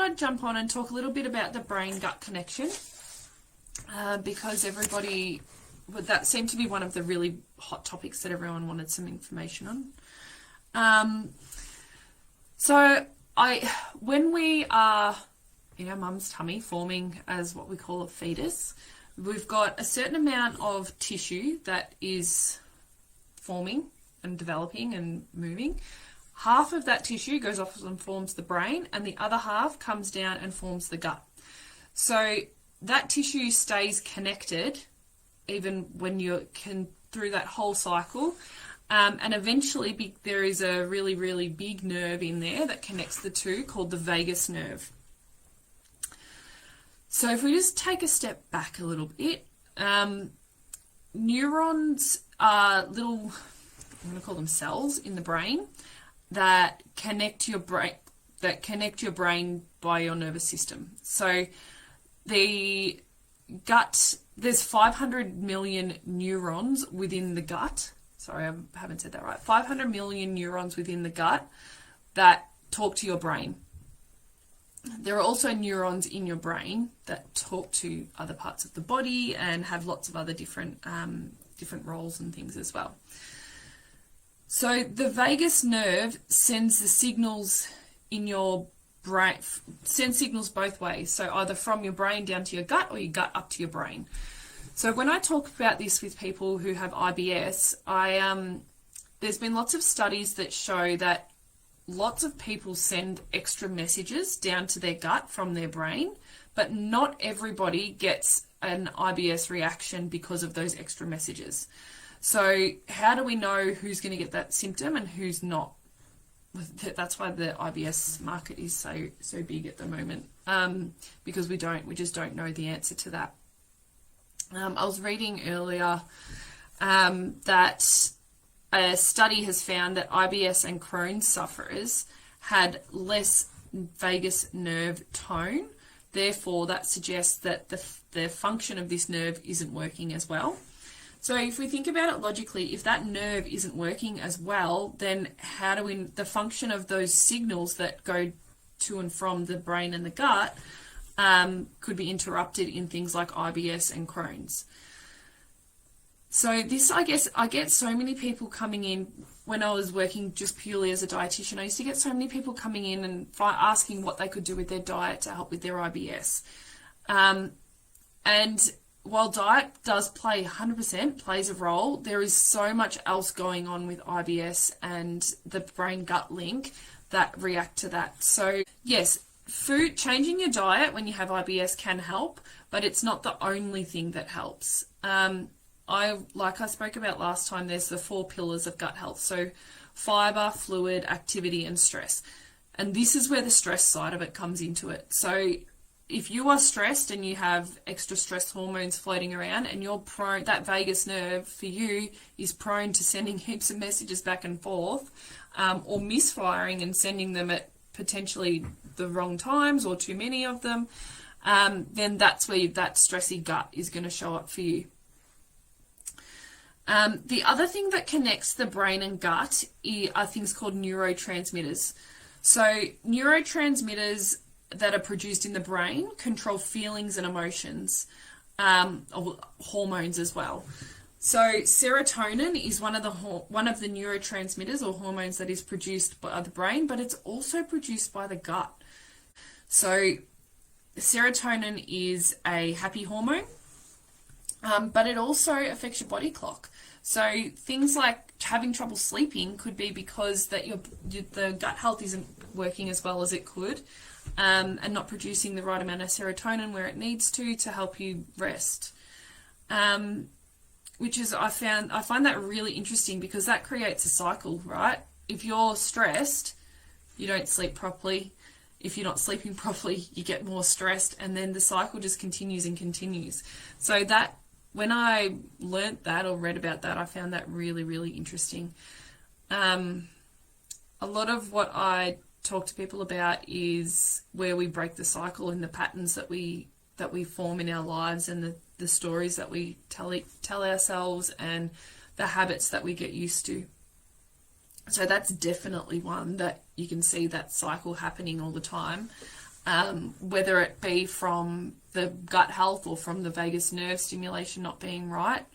I'd jump on and talk a little bit about the brain-gut connection, because that seemed to be one of the really hot topics that everyone wanted some information on. When we are in our mum's tummy forming as what we call a fetus, we've got a certain amount of tissue that is forming and developing and moving. Half of that tissue goes off and forms the brain, and the other half comes down and forms the gut. So that tissue stays connected even when you can through that whole cycle. And eventually there is a really, really big nerve in there that connects the two called the vagus nerve. So if we just take a step back a little bit, neurons are little, I'm going to call them cells in the brain that connect your brain by your nervous system. So the gut, there's 500 million neurons within the gut. Sorry, I haven't said that right. 500 million neurons within the gut that talk to your brain. There are also neurons in your brain that talk to other parts of the body and have lots of other different roles and things as well. So the vagus nerve sends the signals in your brain, sends signals both ways. So either from your brain down to your gut or your gut up to your brain. So when I talk about this with people who have IBS, there's been lots of studies that show that lots of people send extra messages down to their gut from their brain, but not everybody gets an IBS reaction because of those extra messages. So how do we know who's going to get that symptom and who's not? That's why the IBS market is so big at the moment, because we just don't know the answer to that. I was reading earlier that a study has found that IBS and Crohn's sufferers had less vagus nerve tone. Therefore, that suggests that the function of this nerve isn't working as well. So if we think about it logically, if that nerve isn't working as well, then the function of those signals that go to and from the brain and the gut could be interrupted in things like IBS and Crohn's. So this, I get so many people coming in when I was working just purely as a dietitian. I used to get so many people coming in and asking what they could do with their diet to help with their IBS. And while diet does play 100% plays a role, there is so much else going on with IBS and the brain-gut link that react to that. So yes, changing your diet when you have IBS can help, but it's not the only thing that helps. Like I spoke about last time, there's the 4 pillars of gut health. So fiber, fluid, activity, and stress. And this is where the stress side of it comes into it. So if you are stressed and you have extra stress hormones floating around and you're prone, that vagus nerve for you is prone to sending heaps of messages back and forth, or misfiring and sending them at potentially the wrong times or too many of them, then that's where that stressy gut is going to show up for you. The other thing that connects the brain and gut are things called neurotransmitters. So neurotransmitters that are produced in the brain control feelings and emotions, or hormones as well. So serotonin is one of the neurotransmitters or hormones that is produced by the brain, but it's also produced by the gut. So serotonin is a happy hormone, but it also affects your body clock. So things like having trouble sleeping could be because that the gut health isn't working as well as it could, and not producing the right amount of serotonin where it needs to help you rest. Which is, I find that really interesting because that creates a cycle, right? If you're stressed, you don't sleep properly. If you're not sleeping properly, you get more stressed, and then the cycle just continues and continues. So that, when I learnt that or read about that, I found that really, really interesting. A lot of what I talk to people about is where we break the cycle and the patterns that we form in our lives, and the stories that we tell ourselves, and the habits that we get used to. So that's definitely one that you can see that cycle happening all the time. whether it be from the gut health or from the vagus nerve stimulation not being right.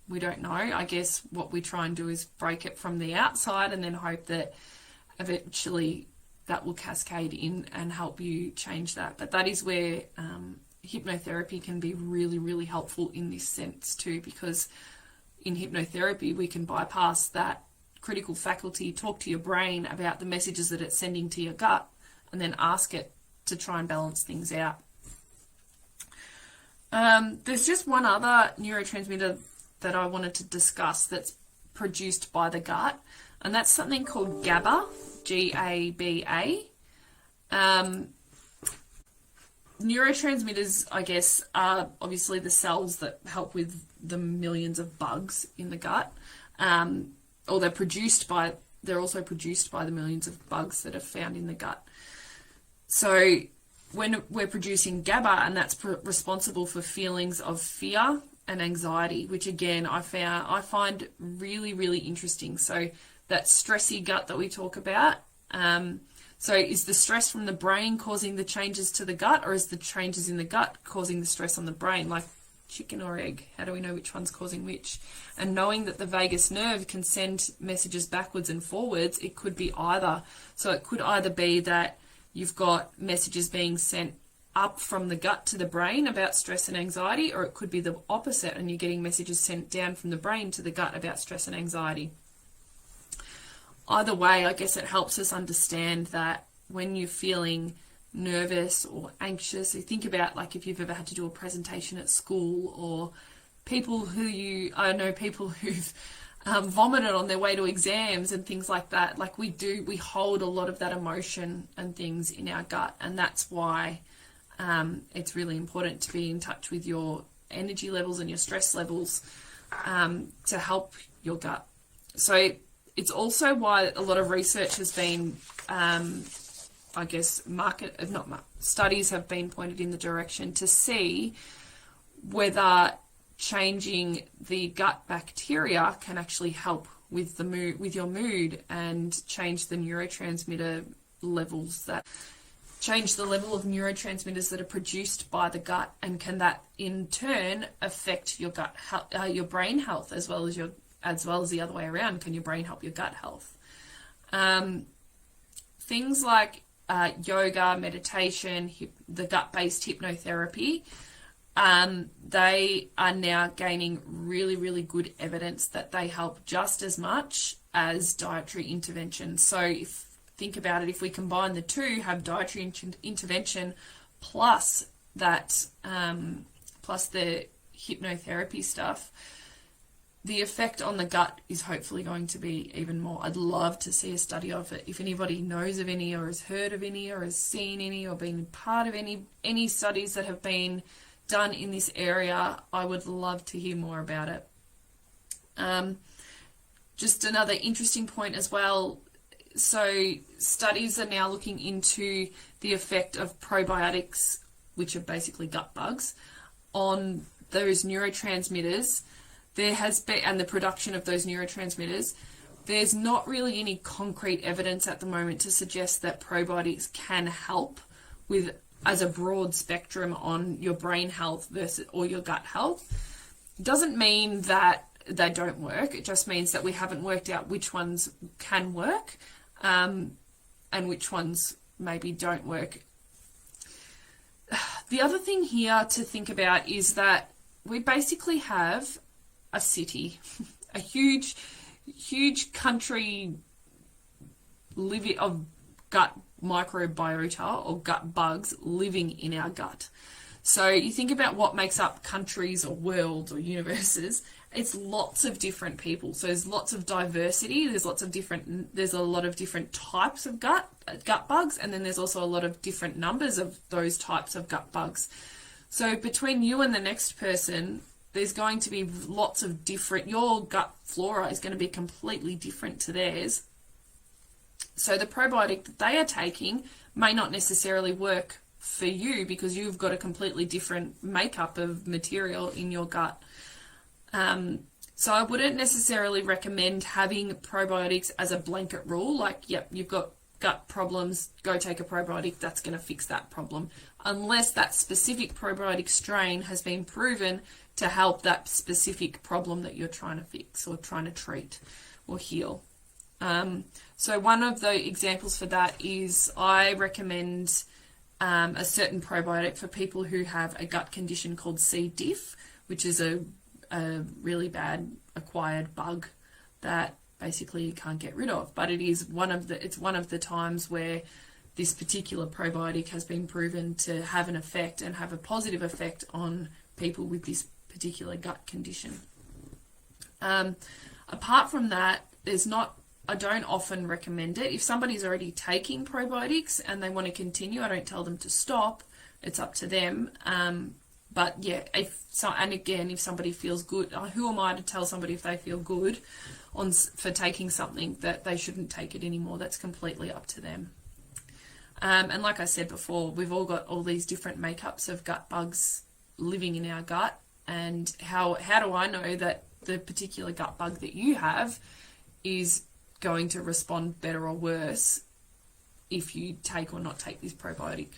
We don't know. I guess what we try and do is break it from the outside and then hope that eventually that will cascade in and help you change that. But that is where hypnotherapy can be really, really helpful in this sense too, because in hypnotherapy we can bypass that critical faculty, talk to your brain about the messages that it's sending to your gut, and then ask it to try and balance things out. There's just one other neurotransmitter that I wanted to discuss that's produced by the gut, and that's something called GABA, G-A-B-A. Neurotransmitters, I guess, are obviously the cells that help with the millions of bugs in the gut, or they're also produced by the millions of bugs that are found in the gut. So when we're producing GABA, and that's responsible for feelings of fear and anxiety, which again I find really, really interesting. So that stressy gut that we talk about, so is the stress from the brain causing the changes to the gut, or is the changes in the gut causing the stress on the brain? Like chicken or egg, how do we know which one's causing which? And knowing that the vagus nerve can send messages backwards and forwards, it could be either. So it could either be that you've got messages being sent up from the gut to the brain about stress and anxiety, or it could be the opposite and you're getting messages sent down from the brain to the gut about stress and anxiety. Either way, I guess it helps us understand that when you're feeling nervous or anxious, you think about like if you've ever had to do a presentation at school, or I know people who've vomited on their way to exams and things like that. Like we hold a lot of that emotion and things in our gut, and that's why it's really important to be in touch with your energy levels and your stress levels to help your gut. So it's also why a lot of research has been, studies have been pointed in the direction to see whether changing the gut bacteria can actually help with the mood, with your mood, and change the neurotransmitter levels, that change the level of neurotransmitters that are produced by the gut, and can that in turn affect your gut, your brain health as well as the other way around? Can your brain help your gut health? Things like yoga, meditation, the gut-based hypnotherapy, they are now gaining really, really good evidence that they help just as much as dietary intervention. So think about it, if we combine the two, have dietary intervention plus that, plus the hypnotherapy stuff, the effect on the gut is hopefully going to be even more. I'd love to see a study of it. If anybody knows of any, or has heard of any, or has seen any, or been part of any studies that have been done in this area, I would love to hear more about it. Just another interesting point as well. So studies are now looking into the effect of probiotics, which are basically gut bugs, on those neurotransmitters. There has been, and the production of those neurotransmitters. There's not really any concrete evidence at the moment to suggest that probiotics can help with, as a broad spectrum, on your brain health versus or your gut health. It doesn't mean that they don't work. It just means that we haven't worked out which ones can work, and which ones maybe don't work. The other thing here to think about is that we basically have a city, a huge country living of gut microbiota or gut bugs living in our gut. So you think about what makes up countries or worlds or universes. It's lots of different people. So there's lots of diversity. There's a lot of different types of gut bugs, and then there's also a lot of different numbers of those types of gut bugs. So between you and the next person, there's going to be lots of different, your gut flora is going to be completely different to theirs. So the probiotic that they are taking may not necessarily work for you because you've got a completely different makeup of material in your gut. So I wouldn't necessarily recommend having probiotics as a blanket rule, like, yep, you've got gut problems, go take a probiotic, that's going to fix that problem. Unless that specific probiotic strain has been proven to help that specific problem that you're trying to fix or trying to treat or heal. So one of the examples for that is I recommend a certain probiotic for people who have a gut condition called C. diff, which is a really bad acquired bug that basically you can't get rid of. But it's one of the times where this particular probiotic has been proven to have an effect and have a positive effect on people with this particular gut condition. Apart from that, I don't often recommend it. If somebody's already taking probiotics and they want to continue, I don't tell them to stop. It's up to them. But yeah, if somebody feels good, who am I to tell somebody if they feel good for taking something that they shouldn't take it anymore? That's completely up to them. And like I said before, we've all got all these different makeups of gut bugs living in our gut. And how do I know that the particular gut bug that you have is going to respond better or worse if you take or not take this probiotic?